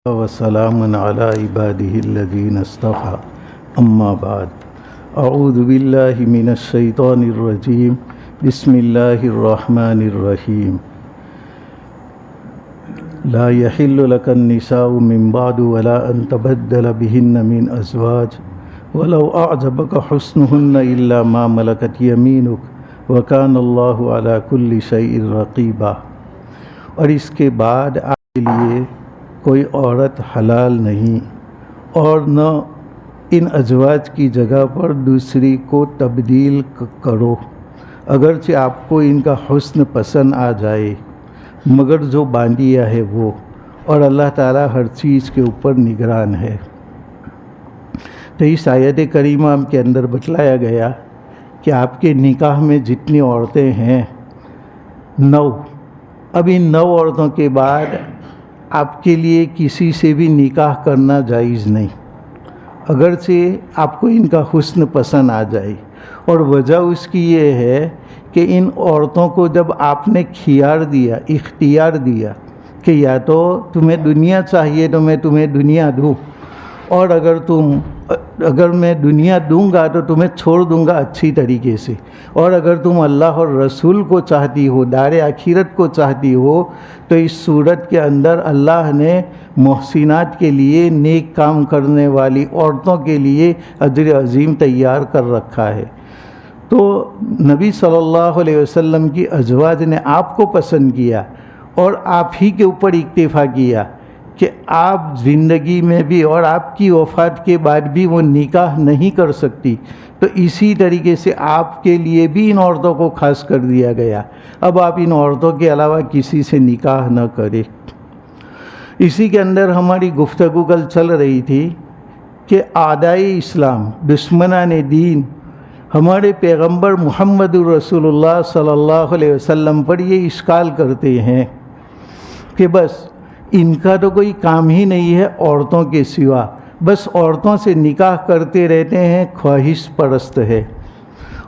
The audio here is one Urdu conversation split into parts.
وسلام على عباده الذين اصطفى اما بعد اعوذ باللہ من الشیطان الرجیم بسم اللہ الرحمن الرحیم لا يحل لك النساء من بعد ولا ان تبدل بهن من ازواج ولو اعجبك حسنهن الا ما ملكت يمينك وكان الله على كل شيء رقيبا۔ اور اس کے بعد آپ کے لیے کوئی عورت حلال نہیں اور نہ ان ازواج کی جگہ پر دوسری کو تبدیل کرو، اگرچہ آپ کو ان کا حسن پسند آ جائے، مگر جو باندیا ہے وہ، اور اللہ تعالیٰ ہر چیز کے اوپر نگران ہے۔ تو اس آیت کریمہ کے اندر بتلایا گیا کہ آپ کے نکاح میں جتنی عورتیں ہیں 9، اب ان 9 عورتوں کے بعد آپ کے لیے کسی سے بھی نکاح کرنا جائز نہیں، اگرچہ آپ کو ان کا حسن پسند آ جائے۔ اور وجہ اس کی یہ ہے کہ ان عورتوں کو جب آپ نے اختیار دیا کہ یا تو تمہیں دنیا چاہیے تو میں تمہیں دنیا دوں، اور اگر میں دنیا دوں گا تو تمہیں چھوڑ دوں گا اچھی طریقے سے، اور اگر تم اللہ اور رسول کو چاہتی ہو، دار آخرت کو چاہتی ہو، تو اس صورت کے اندر اللہ نے محسنات کے لیے، نیک کام کرنے والی عورتوں کے لیے اجر عظیم تیار کر رکھا ہے۔ تو نبی صلی اللہ علیہ وسلم کی ازواج نے آپ کو پسند کیا اور آپ ہی کے اوپر اکتفا کیا کہ آپ زندگی میں بھی اور آپ کی وفات کے بعد بھی وہ نکاح نہیں کر سکتی، تو اسی طریقے سے آپ کے لیے بھی ان عورتوں کو خاص کر دیا گیا، اب آپ ان عورتوں کے علاوہ کسی سے نکاح نہ کریں۔ اسی کے اندر ہماری گفتگو کل چل رہی تھی کہ اعدائے اسلام، دشمنان دین، ہمارے پیغمبر محمد رسول اللہ صلی اللہ علیہ وسلم پر یہ اشکال کرتے ہیں کہ بس ان کا تو کوئی کام ہی نہیں ہے عورتوں کے سوا، بس عورتوں سے نکاح کرتے رہتے ہیں، خواہش پرست ہے۔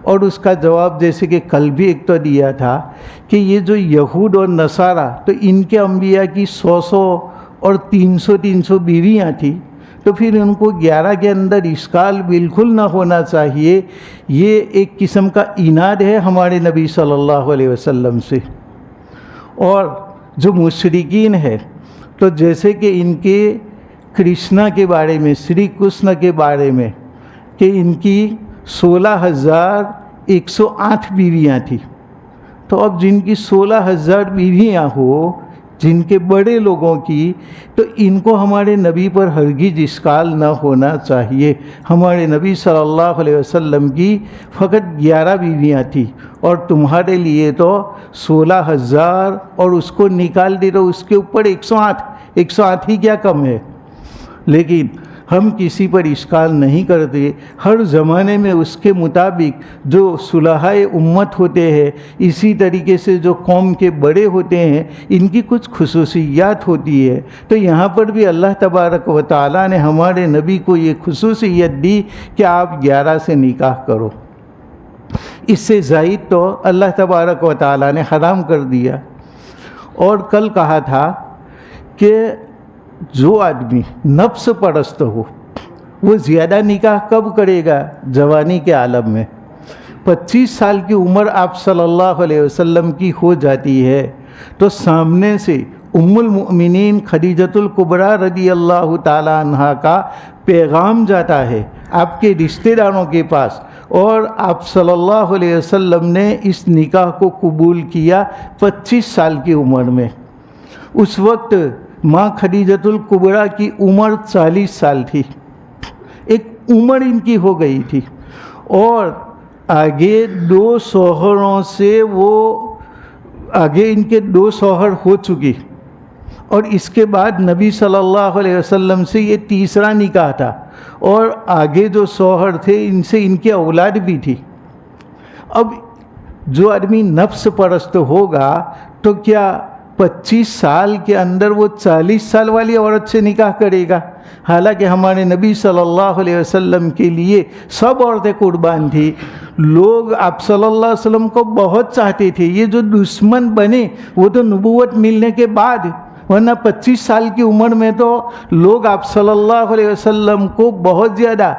اور اس کا جواب جیسے کہ کل بھی ایک تو دیا تھا کہ یہ جو یہود اور نصارہ، تو ان کے انبیاء کی 100 اور 300 بیویاں تھیں، تو پھر ان کو 11 کے اندر اشکال بالکل نہ ہونا چاہیے۔ یہ ایک قسم کا عناد ہے ہمارے نبی صلی اللہ علیہ وسلم سے۔ اور جو مشرکین ہے، تو جیسے کہ ان کے کرشنا کے بارے میں، شری کرشن کے بارے میں، کہ ان کی 16,108 بیویاں تھیں، تو اب جن کی 16,000 بیویاں ہو، جن کے بڑے لوگوں کی، تو ان کو ہمارے نبی پر ہرگز اشکال نہ ہونا چاہیے۔ ہمارے نبی صلی اللہ علیہ وسلم کی فقط 11 بیویاں تھیں، اور تمہارے لیے تو 16,000، اور اس کو نکال دے تو اس کے اوپر 108 ہی کیا کم ہے۔ لیکن ہم کسی پر اشکال نہیں کرتے، ہر زمانے میں اس کے مطابق جو صلحائے امت ہوتے ہیں، اسی طریقے سے جو قوم کے بڑے ہوتے ہیں، ان کی کچھ خصوصیات ہوتی ہے، تو یہاں پر بھی اللہ تبارک و تعالیٰ نے ہمارے نبی کو یہ خصوصیت دی کہ آپ 11 سے نکاح کرو، اس سے زائد تو اللہ تبارک و تعالیٰ نے حرام کر دیا۔ اور کل کہا تھا کہ جو آدمی نفس پرست ہو وہ زیادہ نکاح کب کرے گا؟ جوانی کے عالم میں۔ 25 سال کی عمر آپ صلی اللہ علیہ وسلم کی ہو جاتی ہے تو سامنے سے ام المؤمنین خدیجۃ الکبریٰ رضی اللہ تعالی عنہا کا پیغام جاتا ہے آپ کے رشتہ داروں کے پاس، اور آپ صلی اللہ علیہ وسلم نے اس نکاح کو قبول کیا 25 سال کی عمر میں۔ اس وقت ماں خدیجۃ الکبریٰ کی عمر 40 سال تھی، ایک عمر ان کی ہو گئی تھی، اور آگے 2 شوہروں سے ان کے 2 شوہر ہو چکی، اور اس کے بعد نبی صلی اللہ علیہ وسلم سے یہ تیسرا نکاح تھا، اور آگے جو شوہر تھے ان سے ان کی اولاد بھی تھی۔ اب جو آدمی نفس پرست ہوگا تو کیا 25 سال کے اندر وہ 40 سال والی عورت سے نکاح کرے گا؟ حالانکہ ہمارے نبی صلی اللہ علیہ وسلم کے لیے سب عورتیں قربان تھیں، لوگ آپ صلی اللہ علیہ وسلم کو بہت چاہتے تھے۔ یہ جو دشمن بنے وہ تو نبوت ملنے کے بعد ورنہ 25 سال کی عمر میں تو لوگ آپ صلی اللہ علیہ وسلم کو بہت زیادہ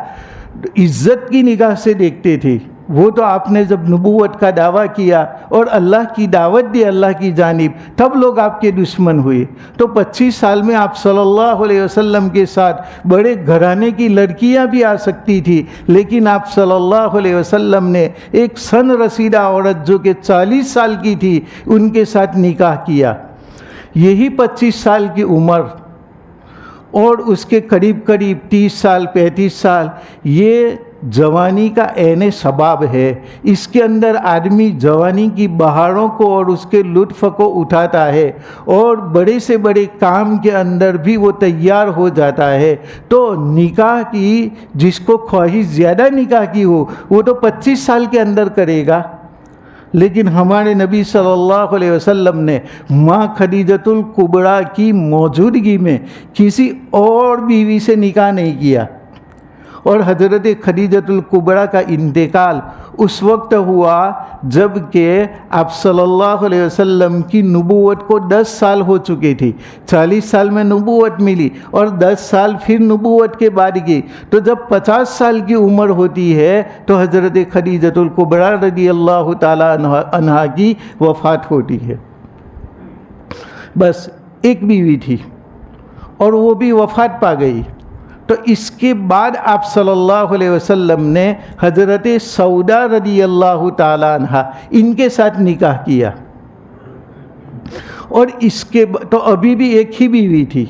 عزت کی نگاہ سے دیکھتے تھے. وہ تو آپ نے جب نبوت کا دعویٰ کیا اور اللہ کی دعوت دی اللہ کی جانب، تب لوگ آپ کے دشمن ہوئے. تو 25 سال میں آپ صلی اللہ علیہ وسلم کے ساتھ بڑے گھرانے کی لڑکیاں بھی آ سکتی تھی، لیکن آپ صلی اللہ علیہ وسلم نے ایک سن رسیدہ عورت جو کہ 40 سال کی تھی ان کے ساتھ نکاح کیا. یہی 25 سال کی عمر اور اس کے قریب 30 سال 35 سال یہ جوانی کا عین شباب ہے. اس کے اندر آدمی جوانی کی بہاروں کو اور اس کے لطف کو اٹھاتا ہے اور بڑے سے بڑے کام کے اندر بھی وہ تیار ہو جاتا ہے. تو نکاح کی جس کو خواہش زیادہ نکاح کی ہو وہ تو 25 سال کے اندر کرے گا. لیکن ہمارے نبی صلی اللہ علیہ وسلم نے ماں خدیجۃ الکبریٰ کی موجودگی میں کسی اور بیوی سے نکاح نہیں کیا. اور حضرت خدیجۃ الکبریٰ کا انتقال اس وقت ہوا جب کہ آپ صلی اللہ علیہ وسلم کی نبوت کو 10 سال ہو چکے تھے. 40 سال میں نبوت ملی اور 10 سال پھر نبوت کے بعد کی. تو جب 50 سال کی عمر ہوتی ہے تو حضرت خدیجۃ الکبریٰ رضی اللہ تعالیٰ عنہا کی وفات ہوتی ہے. بس ایک بیوی تھی اور وہ بھی وفات پا گئی. تو اس کے بعد آپ صلی اللہ علیہ وسلم نے حضرت سودا رضی اللہ تعالیٰ عنہ ان کے ساتھ نکاح کیا. اور اس کے تو ابھی بھی ایک ہی بیوی تھی.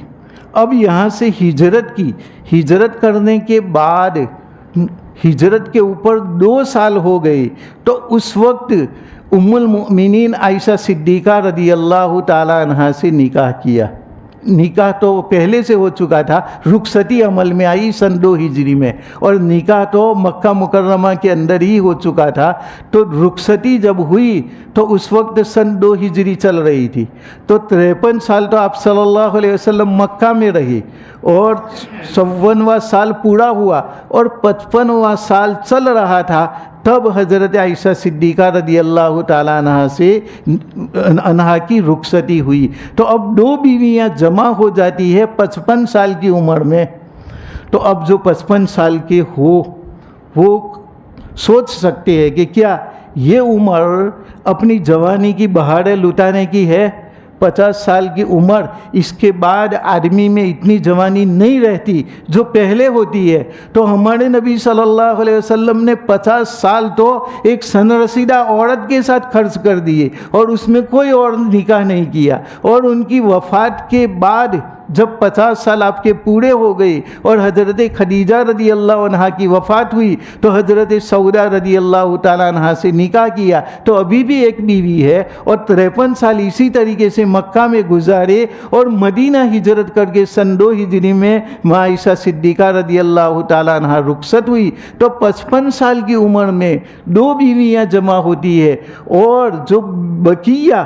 اب یہاں سے ہجرت کی. ہجرت کرنے کے بعد ہجرت کے اوپر 2 سال ہو گئے. تو اس وقت ام المؤمنین عائشہ صدیقہ رضی اللہ تعالیٰ عنہ سے نکاح کیا. نکاح تو پہلے سے ہو چکا تھا، رخصتی عمل میں آئی سن 2 ہجری میں، اور نکاح تو مکہ مکرمہ کے اندر ہی ہو چکا تھا. تو رخصتی جب ہوئی تو اس وقت سن 2 ہجری چل رہی تھی. تو 53 سال تو آپ صلی اللہ علیہ وسلم مکہ میں رہی اور 54واں سال پورا ہوا اور 55واں سال چل رہا تھا. تب حضرت عائشہ صدیقہ رضی اللہ تعالیٰ عنہا کی رخصتی ہوئی. تو اب 2 بیویاں جمع ہو جاتی ہے 55 سال کی عمر میں. تو اب جو 55 سال کے ہو وہ سوچ سکتے ہیں کہ کیا یہ عمر اپنی جوانی کی بہاریں لٹانے کی ہے. 50 سال کی عمر، اس کے بعد آدمی میں اتنی جوانی نہیں رہتی جو پہلے ہوتی ہے. تو ہمارے نبی صلی اللہ علیہ وسلم نے 50 سال تو ایک سن رسیدہ عورت کے ساتھ خرچ کر دیے اور اس میں کوئی اور نکاح نہیں کیا. اور ان کی وفات کے بعد جب 50 سال آپ کے پورے ہو گئے اور حضرت خدیجہ رضی اللہ عنہا کی وفات ہوئی تو حضرت سودا رضی اللہ تعالیٰ عنہا سے نکاح کیا. تو ابھی بھی ایک بیوی ہے اور 53 سال اسی طریقے سے مکہ میں گزارے اور مدینہ ہجرت کر کے سن 2 ہجری میں ماں عائشہ صدیقہ رضی اللہ تعالیٰ عنہا رخصت ہوئی. تو 55 سال کی عمر میں 2 بیویاں جمع ہوتی ہے اور جو بقیہ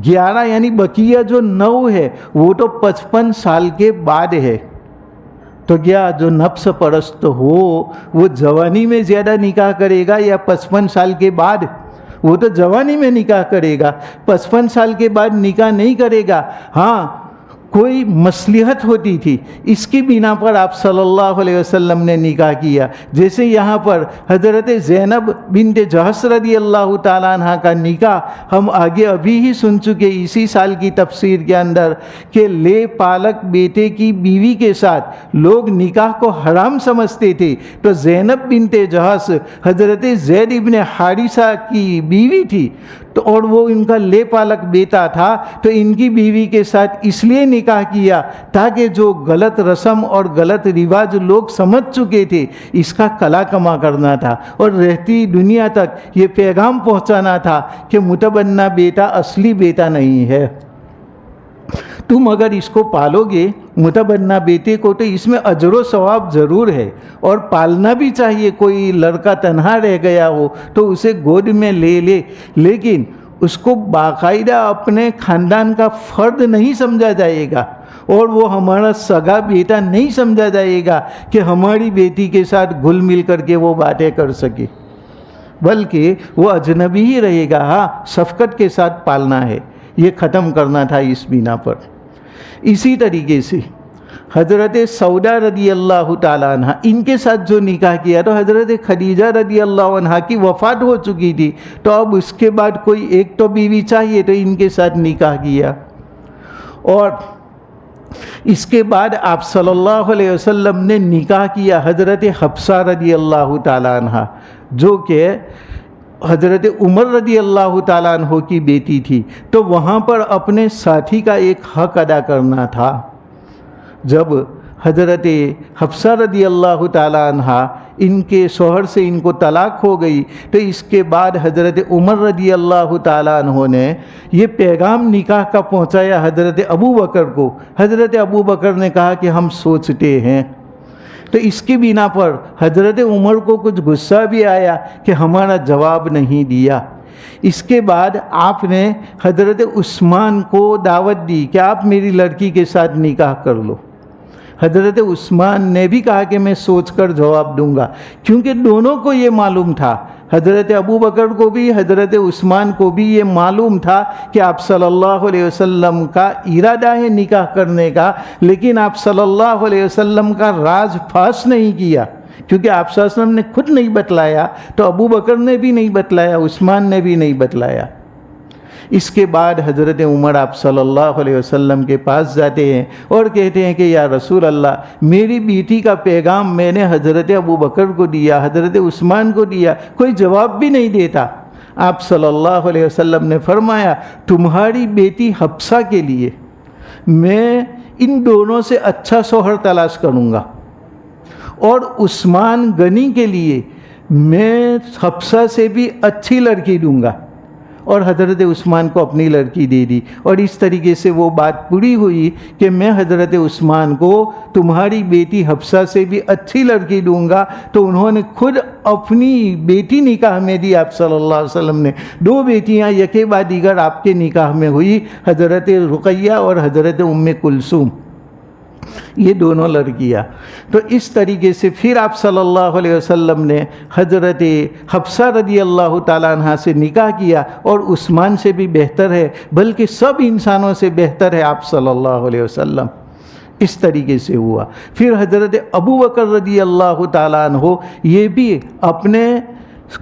11 یعنی بقیہ جو 9 ہے وہ تو 55 سال کے بعد ہے. تو کیا جو نفس پرست ہو وہ جوانی میں زیادہ نکاح کرے گا یا 55 سال کے بعد؟ وہ تو جوانی میں نکاح کرے گا، 55 سال کے بعد نکاح نہیں کرے گا. ہاں کوئی مصلحت ہوتی تھی اس کی بنا پر آپ صلی اللہ علیہ وسلم نے نکاح کیا. جیسے یہاں پر حضرت زینب بنت جحش رضی اللہ تعالیٰ عنہ کا نکاح ہم آگے ابھی ہی سن چکے اسی سال کی تفسیر کے اندر کہ لے پالک بیٹے کی بیوی کے ساتھ لوگ نکاح کو حرام سمجھتے تھے. تو زینب بنت جحش حضرت زید ابن حارثہ کی بیوی تھی تو اور وہ ان کا لے پالک بیٹا تھا. تو ان کی بیوی کے ساتھ اس لیے نکاح کیا تاکہ جو غلط رسم اور غلط رواج لوگ سمجھ چکے تھے اس کا کلا کما کرنا تھا اور رہتی دنیا تک یہ پیغام پہنچانا تھا کہ متبنہ بیٹا اصلی بیٹا نہیں ہے. تم اگر اس کو پالو گے متبنہ بیٹے کو تو اس میں اجر و ثواب ضرور ہے اور پالنا بھی چاہیے. کوئی لڑکا تنہا رہ گیا ہو تو اسے گود میں لے لے، لیکن اس کو باقاعدہ اپنے خاندان کا فرد نہیں سمجھا جائے گا اور وہ ہمارا سگا بیٹا نہیں سمجھا جائے گا کہ ہماری بیٹی کے ساتھ گھل مل کر کے وہ باتیں کر سکے، بلکہ وہ اجنبی ہی رہے گا. ہاں شفقت کے ساتھ پالنا ہے، یہ ختم کرنا تھا اس بنا پر. اسی طریقے سے حضرت سودا رضی اللہ تعالیٰ عنہ ان کے ساتھ جو نکاح کیا تو حضرت خدیجہ رضی اللہ عنہ کی وفات ہو چکی تھی، تو اب اس کے بعد کوئی ایک تو بیوی چاہیے، تو ان کے ساتھ نکاح کیا۔ اور اس کے بعد آپ صلی اللہ علیہ وسلم نے نکاح کیا حضرت حفصہ رضی اللہ تعالیٰ عنہ، جو کہ حضرت عمر رضی اللہ تعالیٰ عنہ کی بیٹی تھی۔ تو وہاں پر اپنے ساتھی کا ایک حق ادا کرنا تھا۔ جب حضرت حفصہ رضی اللہ تعالیٰ عنہ ان کے شوہر سے ان کو طلاق ہو گئی، تو اس کے بعد حضرت عمر رضی اللہ تعالیٰ عنہ نے یہ پیغام نکاح کا پہنچایا حضرت ابو بکر کو۔ حضرت ابو بکر نے کہا کہ ہم سوچتے ہیں۔ تو اس کی بنا پر حضرت عمر کو کچھ غصہ بھی آیا کہ ہمارا جواب نہیں دیا۔ اس کے بعد آپ نے حضرت عثمان کو دعوت دی کہ آپ میری لڑکی کے ساتھ نکاح کر لو۔ حضرت عثمان نے بھی کہا کہ میں سوچ کر جواب دوں گا، کیونکہ دونوں کو یہ معلوم تھا، حضرت ابو بکر کو بھی حضرت عثمان کو بھی یہ معلوم تھا کہ آپ صلی اللہ علیہ وسلم کا ارادہ ہے نکاح کرنے کا، لیکن آپ صلی اللہ علیہ وسلم کا راز فاش نہیں کیا، کیونکہ آپ صلی اللہ علیہ وسلم نے خود نہیں بتلایا، تو ابو بکر نے بھی نہیں بتلایا، عثمان نے بھی نہیں بتلایا۔ اس کے بعد حضرت عمر آپ صلی اللہ علیہ وسلم کے پاس جاتے ہیں اور کہتے ہیں کہ یا رسول اللہ، میری بیٹی کا پیغام میں نے حضرت ابو بکر کو دیا، حضرت عثمان کو دیا، کوئی جواب بھی نہیں دیتا۔ آپ صلی اللہ علیہ وسلم نے فرمایا تمہاری بیٹی حفصہ کے لیے میں ان دونوں سے اچھا شوہر تلاش کروں گا، اور عثمان غنی کے لیے میں حفصہ سے بھی اچھی لڑکی دوں گا، اور حضرت عثمان کو اپنی لڑکی دے دی۔ اور اس طریقے سے وہ بات پوری ہوئی کہ میں حضرت عثمان کو تمہاری بیٹی حفصہ سے بھی اچھی لڑکی دوں گا، تو انہوں نے خود اپنی بیٹی نکاح میں دی۔ آپ صلی اللہ علیہ وسلم نے دو بیٹیاں یکے بعد دیگر آپ کے نکاح میں ہوئی، حضرت رقیہ اور حضرت ام کلثوم، یہ دونوں لڑکیاں۔ تو اس طریقے سے پھر آپ صلی اللہ علیہ وسلم نے حضرت حفصہ رضی اللہ تعالیٰ عنہ سے نکاح کیا، اور عثمان سے بھی بہتر ہے، بلکہ سب انسانوں سے بہتر ہے آپ صلی اللہ علیہ وسلم۔ اس طریقے سے ہوا۔ پھر حضرت ابو بکر رضی اللہ تعالیٰ عنہ یہ بھی اپنے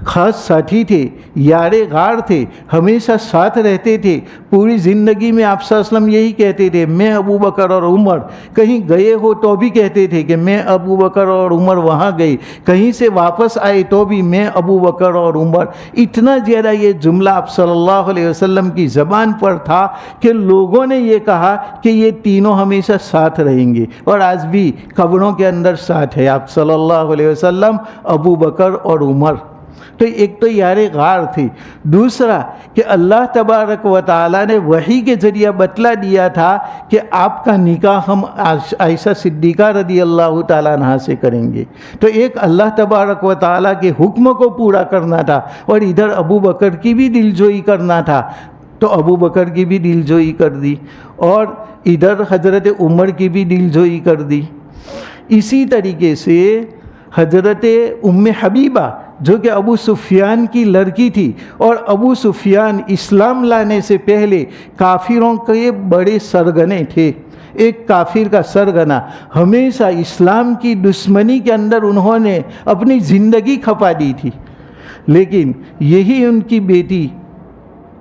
خاص ساتھی تھے، یار غار تھے، ہمیشہ ساتھ رہتے تھے۔ پوری زندگی میں آپ صلی اللہ علیہ وسلم یہی کہتے تھے میں ابو بکر اور عمر، کہیں گئے ہو تو بھی کہتے تھے کہ میں ابو بکر اور عمر وہاں گئے، کہیں سے واپس آئے تو بھی میں ابو بکر اور عمر۔ اتنا زیادہ یہ جملہ آپ صلی اللہ علیہ وسلم کی زبان پر تھا کہ لوگوں نے یہ کہا کہ یہ تینوں ہمیشہ ساتھ رہیں گے، اور آج بھی قبروں کے اندر ساتھ ہے آپ صلی اللہ علیہ وسلم، ابو بکر اور عمر۔ تو ایک تو یار غار تھی، دوسرا کہ اللہ تبارک و تعالیٰ نے وحی کے ذریعہ بتلا دیا تھا کہ آپ کا نکاح ہم عائشہ صدیقہ رضی اللہ تعالیٰ عنہ سے کریں گے۔ تو ایک اللہ تبارک و تعالیٰ کے حکم کو پورا کرنا تھا، اور ادھر ابو بکر کی بھی دلجوئی کرنا تھا، تو ابو بکر کی بھی دلجوئی کر دی، اور ادھر حضرت عمر کی بھی دلجوئی کر دی۔ اسی طریقے سے حضرت ام حبیبہ جو کہ ابو سفیان کی لڑکی تھی، اور ابو سفیان اسلام لانے سے پہلے کافروں کے بڑے سرگنے تھے۔ ایک کافر کا سرگنا، ہمیشہ اسلام کی دشمنی کے اندر انہوں نے اپنی زندگی کھپا دی تھی، لیکن یہی ان کی بیٹی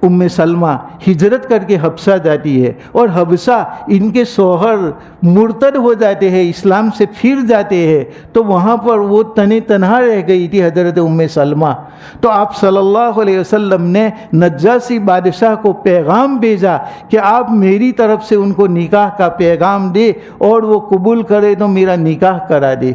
ام سلمہ ہجرت کر کے حبشہ جاتی ہے، اور حبشہ ان کے شوہر مرتد ہو جاتے ہیں، اسلام سے پھر جاتے ہیں، تو وہاں پر وہ تنہا رہ گئی تھی حضرت ام سلمہ۔ تو آپ صلی اللہ علیہ وسلم نے نجاشی بادشاہ کو پیغام بھیجا کہ آپ میری طرف سے ان کو نکاح کا پیغام دے، اور وہ قبول کرے تو میرا نکاح کرا دے،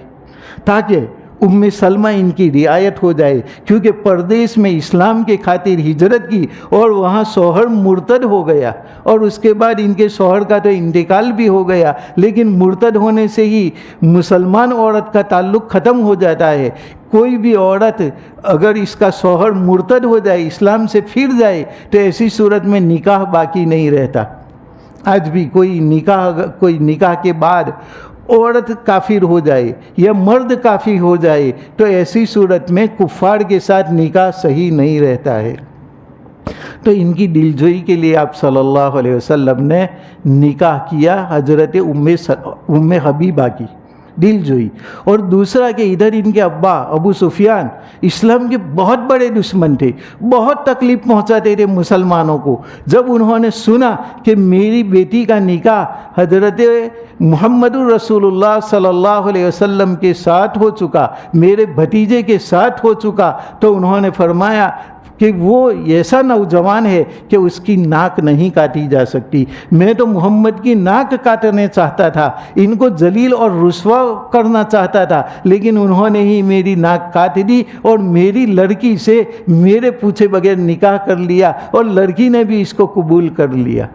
تاکہ ام سلمہ ان کی رعایت ہو جائے، کیونکہ پردیس میں اسلام کے خاطر ہجرت کی، اور وہاں شوہر مرتد ہو گیا، اور اس کے بعد ان کے شوہر کا تو انتقال بھی ہو گیا، لیکن مرتد ہونے سے ہی مسلمان عورت کا تعلق ختم ہو جاتا ہے۔ کوئی بھی عورت اگر اس کا شوہر مرتد ہو جائے، اسلام سے پھر جائے، تو ایسی صورت میں نکاح باقی نہیں رہتا۔ آج بھی کوئی نکاح کے بعد عورت کافر ہو جائے یا مرد کافر ہو جائے، تو ایسی صورت میں کفار کے ساتھ نکاح صحیح نہیں رہتا ہے۔ تو ان کی دلجوئی کے لیے آپ صلی اللہ علیہ وسلم نے نکاح کیا حضرت ام حبیبہ کی، دل جوئی۔ اور دوسرا کہ ادھر ان کے ابا ابو سفیان اسلام کے بہت بڑے دشمن تھے، بہت تکلیف پہنچاتے تھے مسلمانوں کو۔ جب انہوں نے سنا کہ میری بیٹی کا نکاح حضرت محمد الرسول اللہ صلی اللہ علیہ وسلم کے ساتھ ہو چکا، میرے بھتیجے کے ساتھ ہو چکا، تو انہوں نے فرمایا کہ وہ ایسا نوجوان ہے کہ اس کی ناک نہیں کاٹی جا سکتی، میں تو محمد کی ناک کاٹنے چاہتا تھا، ان کو ذلیل اور رسوا کرنا چاہتا تھا، لیکن انہوں نے ہی میری ناک کاٹ دی اور میری لڑکی سے میرے پوچھے بغیر نکاح کر لیا، اور لڑکی نے بھی اس کو قبول کر لیا۔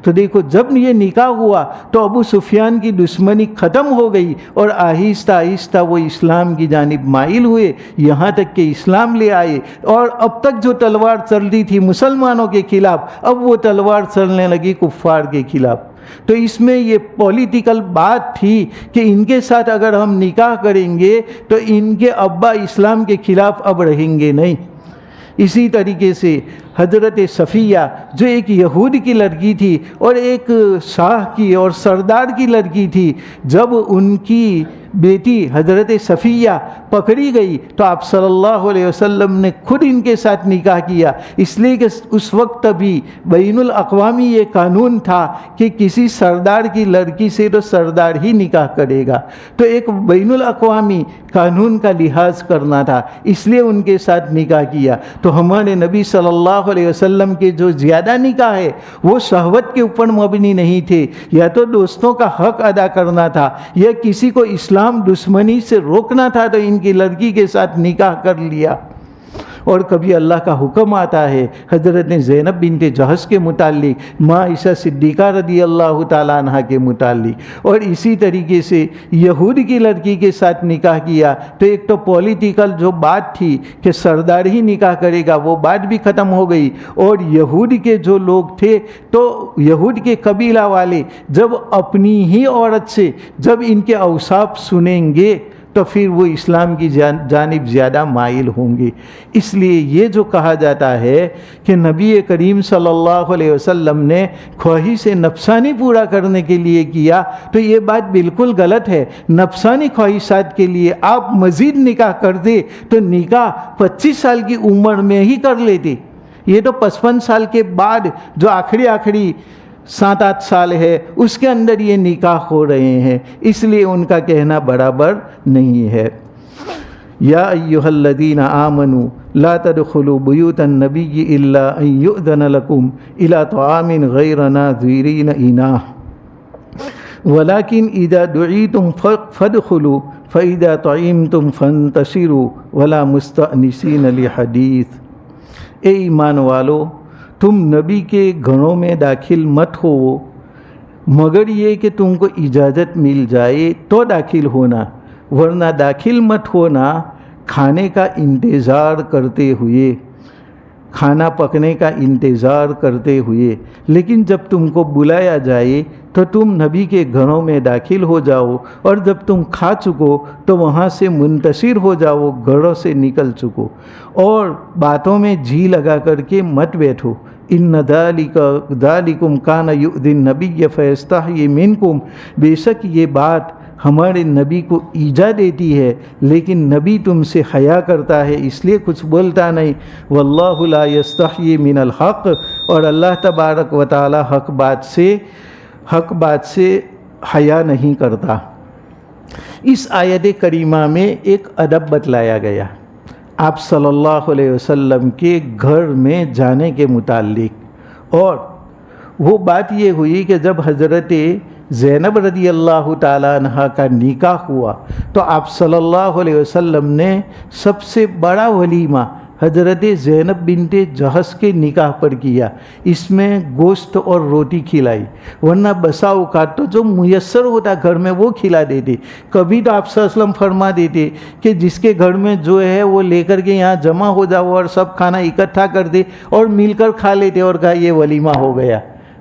تو دیکھو جب یہ نکاح ہوا تو ابو سفیان کی دشمنی ختم ہو گئی، اور آہستہ آہستہ وہ اسلام کی جانب مائل ہوئے، یہاں تک کہ اسلام لے آئے۔ اور اب تک جو تلوار چل رہی تھی مسلمانوں کے خلاف، اب وہ تلوار چلنے لگی کفار کے خلاف۔ تو اس میں یہ پولیٹیکل بات تھی کہ ان کے ساتھ اگر ہم نکاح کریں گے تو ان کے ابا اسلام کے خلاف اب رہیں گے نہیں۔ اسی طریقے سے حضرت صفیہ جو ایک یہود کی لڑکی تھی اور ایک شاہ کی اور سردار کی لڑکی تھی، جب ان کی بیٹی حضرت صفیہ پکڑی گئی تو آپ صلی اللہ علیہ وسلم نے خود ان کے ساتھ نکاح کیا، اس لیے کہ اس وقت بھی بین الاقوامی یہ قانون تھا کہ کسی سردار کی لڑکی سے تو سردار ہی نکاح کرے گا، تو ایک بین الاقوامی قانون کا لحاظ کرنا تھا، اس لیے ان کے ساتھ نکاح کیا۔ تو ہمارے نبی صلی اللہ علیہ وسلم کے جو زیادہ نکاح ہے وہ شہوت کے اوپر مبنی نہیں تھے، یا تو دوستوں کا حق ادا کرنا تھا، یا کسی کو اسلام دشمنی سے روکنا تھا تو ان کی لڑکی کے ساتھ نکاح کر لیا۔ اور کبھی اللہ کا حکم آتا ہے حضرت زینب بنت جحش کے متعلق، ماں عائشہ صدیقہ رضی اللہ تعالیٰ عنہ کے متعلق، اور اسی طریقے سے یہود کی لڑکی کے ساتھ نکاح کیا، تو ایک تو پولیٹیکل جو بات تھی کہ سردار ہی نکاح کرے گا وہ بات بھی ختم ہو گئی، اور یہود کے جو لوگ تھے تو یہود کے قبیلہ والے جب اپنی ہی عورت سے جب ان کے اوصاف سنیں گے تو پھر وہ اسلام کی جانب زیادہ مائل ہوں گے۔ اس لیے یہ جو کہا جاتا ہے کہ نبی کریم صلی اللہ علیہ وسلم نے خواہش نفسانی پورا کرنے کے لیے کیا، تو یہ بات بالکل غلط ہے۔ نفسانی خواہشات کے لیے آپ مزید نکاح کر دے تو نکاح 25 سال کی عمر میں ہی کر لیتے، یہ تو 55 سال کے بعد جو آخری 7-8 سال ہے اس کے اندر یہ نکاح ہو رہے ہیں، اس لیے ان کا کہنا برابر نہیں ہے۔ یا ایھا الذین آمنوا لا تدخلوا بیوت النبی الا ان یؤذن لکم الی طعام غیر ناظرین اناہ ولکن اذا دعیتم فادخلوا فاذا طعمتم فانتشروا ولا مستأنسین لحدیث۔ اے ایمان والو، تم نبی کے گھروں میں داخل مت ہو مگر یہ کہ تم کو اجازت مل جائے تو داخل ہونا، ورنہ داخل مت ہونا کھانے کا انتظار کرتے ہوئے، کھانا پکنے کا انتظار کرتے ہوئے، لیکن جب تم کو بلایا جائے تو تم نبی کے گھروں میں داخل ہو جاؤ، اور جب تم کھا چکو تو وہاں سے منتشر ہو جاؤ، گھروں سے نکل چکو، اور باتوں میں جی لگا کر کے مت بیٹھو۔ ان ذالکم کان یؤذی النبی فیستحیی منکم، بے شک یہ بات ہمارے نبی کو ایجا دیتی ہے لیکن نبی تم سے حیا کرتا ہے اس لیے کچھ بولتا نہیں۔ واللہ لا یستحیی من الحق، اور اللہ تبارک و تعالی حق بات سے حیا نہیں کرتا۔ اس آیت کریمہ میں ایک ادب بتلایا گیا آپ صلی اللہ علیہ وسلم کے گھر میں جانے کے متعلق، اور وہ بات یہ ہوئی کہ جب حضرت زینب رضی اللہ تعالیٰ عنہ کا نکاح ہوا تو آپ صلی اللہ علیہ وسلم نے سب سے بڑا ولیمہ حضرت زینب بنت جحش کے نکاح پر کیا، اس میں گوشت اور روٹی کھلائی، ورنہ بسا اوقات تو جو میسر ہوتا گھر میں وہ کھلا دیتے۔ کبھی تو آپ صلی اللہ علیہ وسلم فرما دیتے کہ جس کے گھر میں جو ہے وہ لے کر کے یہاں جمع ہو جاؤ اور سب کھانا اکٹھا کر دے اور مل کر کھا لیتے، اور کہا یہ ولیمہ ہو گیا۔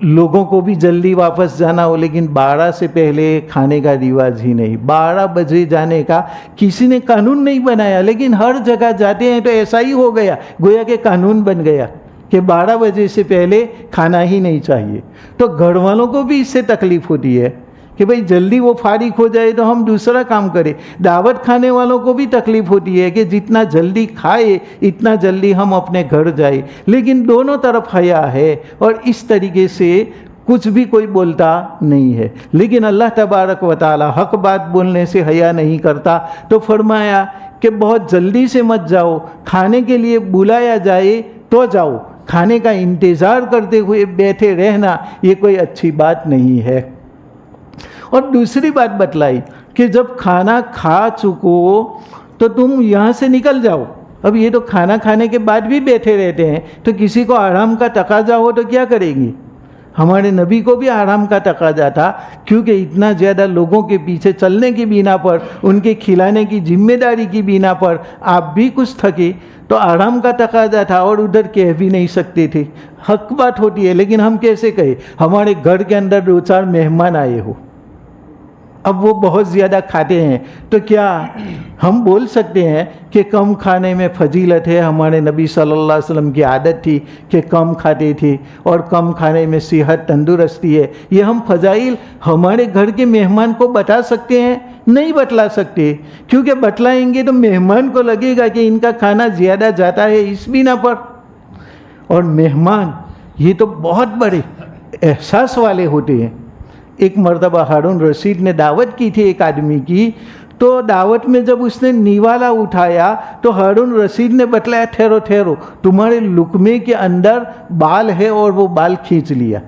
لوگوں کو بھی جلدی واپس جانا ہو لیکن 12 سے پہلے کھانے کا رواج ہی نہیں، 12 بجے جانے کا کسی نے قانون نہیں بنایا، لیکن ہر جگہ جاتے ہیں تو ایسا ہی ہو گیا، گویا کہ قانون بن گیا کہ 12 بجے سے پہلے کھانا ہی نہیں چاہیے۔ تو گھر والوں کو بھی اس سے تکلیف ہوتی ہے کہ بھئی جلدی وہ فارغ ہو جائے تو ہم دوسرا کام کریں۔ دعوت کھانے والوں کو بھی تکلیف ہوتی ہے کہ جتنا جلدی کھائے اتنا جلدی ہم اپنے گھر جائیں، لیکن دونوں طرف حیا ہے اور اس طریقے سے کچھ بھی کوئی بولتا نہیں ہے۔ لیکن اللہ تبارک و تعالی حق بات بولنے سے حیا نہیں کرتا، تو فرمایا کہ بہت جلدی سے مت جاؤ، کھانے کے لیے بلایا جائے تو جاؤ، کھانے کا انتظار کرتے ہوئے بیٹھے رہنا یہ کوئی اچھی بات نہیں ہے۔ اور دوسری بات بتلائی کہ جب کھانا کھا چکو تو تم یہاں سے نکل جاؤ۔ اب یہ تو کھانا کھانے کے بعد بھی بیٹھے رہتے ہیں، تو کسی کو آرام کا تقاضا ہو تو کیا کریں گے؟ ہمارے نبی کو بھی آرام کا تقاضا تھا، کیونکہ اتنا زیادہ لوگوں کے پیچھے چلنے کی بنا پر، ان کے کھلانے کی ذمہ داری کی بنا پر آپ بھی کچھ تھکے تو آرام کا تقاضا تھا، اور ادھر کہہ بھی نہیں سکتے تھے۔ حق بات ہوتی ہے، لیکن ہم کیسے کہیں؟ ہمارے گھر کے اندر 2-4 مہمان آئے ہو، اب وہ بہت زیادہ کھاتے ہیں، تو کیا ہم بول سکتے ہیں کہ کم کھانے میں فضیلت ہے؟ ہمارے نبی صلی اللہ علیہ وسلم کی عادت تھی کہ کم کھاتے تھے، اور کم کھانے میں صحت تندرستی ہے۔ یہ ہم فضائل ہمارے گھر کے مہمان کو بتا سکتے ہیں؟ نہیں بتلا سکتے، کیونکہ بتلائیں گے تو مہمان کو لگے گا کہ ان کا کھانا زیادہ جاتا ہے اس بنا پر۔ اور مہمان یہ تو بہت بڑے احساس والے ہوتے ہیں۔ ایک مرتبہ ہارون رشید نے دعوت کی تھی ایک آدمی کی، تو دعوت میں جب اس نے نیوالا اٹھایا تو ہارون رشید نے بتلایا، ٹھہرو ٹھہرو، تمہارے لقمے کے اندر بال ہے، اور وہ بال کھینچ لیا۔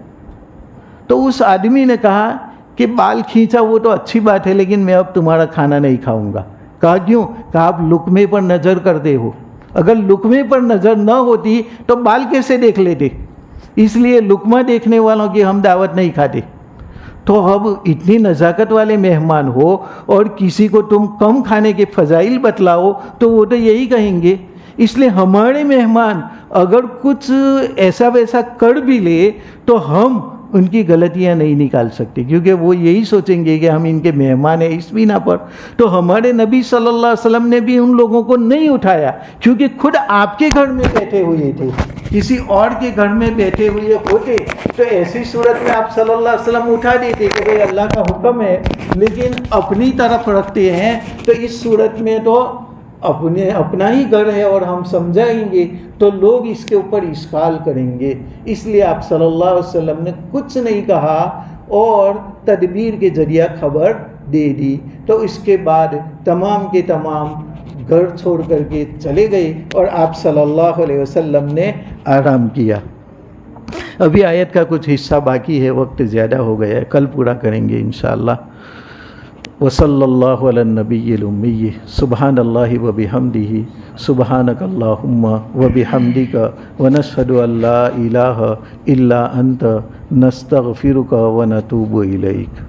تو اس آدمی نے کہا کہ بال کھینچا وہ تو اچھی بات ہے، لیکن میں اب تمہارا کھانا نہیں کھاؤں گا۔ کہا کیوں؟ کہا آپ لقمے پر نظر کرتے ہو، اگر لقمے پر نظر نہ ہوتی تو بال کیسے دیکھ لیتے؟ اس لیے لقمہ دیکھنے والوں کی ہم دعوت نہیں کھاتے۔ تو اب اتنی نزاکت والے مہمان ہو اور کسی کو تم کم کھانے کے فضائل بتلاؤ تو وہ تو یہی کہیں گے۔ اس لیے ہمارے مہمان اگر کچھ ایسا ویسا کر بھی لے تو ہم ان کی غلطیاں نہیں نکال سکتے، کیونکہ وہ یہی سوچیں گے کہ ہم ان کے مہمان ہیں اس بنا پر۔ تو ہمارے نبی صلی اللہ علیہ وسلم نے بھی ان لوگوں کو نہیں اٹھایا، کیونکہ خود آپ کے گھر میں بیٹھے ہوئے تھے، کسی اور کے گھر میں بیٹھے ہوئے ہوتے تو ایسی صورت میں آپ صلی اللہ علیہ وسلم اٹھا دیتے کہ بھئی اللہ کا حکم ہے، لیکن اپنی طرف رکھتے ہیں، تو اس صورت میں تو اپنا ہی گھر ہے اور ہم سمجھائیں گے تو لوگ اس کے اوپر اشکال کریں گے۔ اس لیے آپ صلی اللہ علیہ وسلم نے کچھ نہیں کہا اور تدبیر کے ذریعہ خبر دے دی۔ تو اس کے بعد تمام کے تمام گھر چھوڑ کر کے چلے گئے اور آپ صلی اللہ علیہ وسلم نے آرام کیا۔ ابھی آیت کا کچھ حصہ باقی ہے، وقت زیادہ ہو گیا ہے، کل پورا کریں گے انشاءاللہ۔ وصلی اللہ علی النبی الامی سبحان اللہ وبحمدہ سبحانک اللہم وبحمدک ونشہد ان لا الہ الا انت نستغفرک ونتوب الیک۔